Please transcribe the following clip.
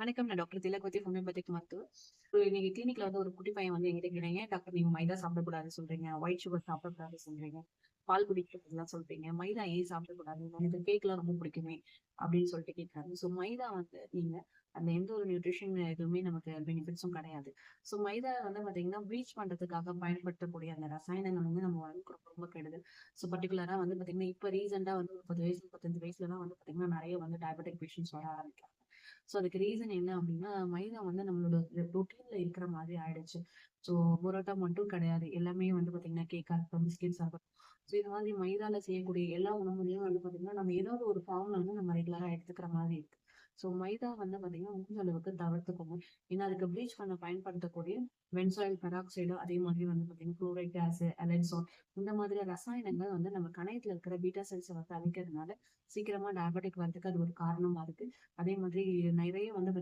வணக்கம். நான் doctor Thilagavathi homeopathic மருத்துவர். இன்னைக்கு கிளினிக்ல வந்து ஒரு குட்டி பையன் வந்து என்கிட்ட கேட்டான், "ஏன் டாக்டர் நீங்க மைதா சாப்பிடக்கூடாது சொல்றீங்க? ஒயிட் சுகர் சாப்பிடக்கூடாது சொல்றீங்க. பால் குடிக்கிறதுலாம் சொல்றீங்க. மைதா ஏன் சாப்பிடக்கூடாது? எனக்கு கேக்லாம் ரொம்ப பிடிக்குமே!" அப்படின்னு சொல்லிட்டு கேட்கிறாரு. மைதா வந்து நீங்க அந்த எந்த ஒரு நியூட்ரிஷன் எதுவுமே நமக்கு பெனிஃபிட்ஸும் கிடையாது. மைதா வந்து பார்த்தீங்கன்னா, ப்ளீச் பண்றதுக்காக பயன்படுத்தக்கூடிய அந்த ரசாயனங்கள் வந்து நம்ம உடம்புக்கு ரொம்ப ரொம்ப கெடுதல். பர்ட்டிகுலரா வந்து பார்த்தீங்கன்னா, இப்ப ரீசென்ட்டா வந்து 30 வயசு, 35 வயசுலலாம் வந்து பார்த்தீங்கன்னா, நெறைய வந்து டயபெட்டிக் பேஷண்ட்ஸ் வர ஆரம்பிக்கிறாங்க. அதுக்கு ரீசன் என்ன அப்டின்னா, மைதா வந்து நம்மளோட ரொட்டீன்ல இருக்கிற மாதிரி ஆயிடுச்சு. ஸோ புரோட்டா மட்டும் கிடையாது. எல்லாமே வந்து பார்த்தீங்கன்னா, கேக்கா இருக்கட்டும், பிஸ்கெட்ஸா இருக்கட்டும். இது மாதிரி மைதால செய்யக்கூடிய எல்லா உணவுலயும் வந்து பார்த்தீங்கன்னா, நம்ம ஏதாவது ஒரு ஃபார்ம்ல வந்து நம்ம ரெகுலரா எடுத்துக்கிற மாதிரி இருக்கு. மைதா வந்து பார்த்தீங்கன்னா, முடிஞ்ச அளவுக்கு தவிர்த்துக்கோங்க. ஏன்னா, அதுக்கு ப்ளீச் பண்ண பயன்படுத்தக்கூடிய பென்சாயில் பெராக்சைடு அதே மாதிரி வந்து பார்த்தீங்கன்னா, குளோரைக் ஆசிட், அலென்சால் இந்த மாதிரி ரசாயனங்கள் வந்து நம்ம கணையத்துல இருக்கிற பீட்டா செல்ஸ வந்து அழிக்கிறதுனால, சீக்கிரமா டயபெட்டிக் வரதுக்கு அது ஒரு காரணமா இருக்கு. அதே மாதிரி நிறைய வந்து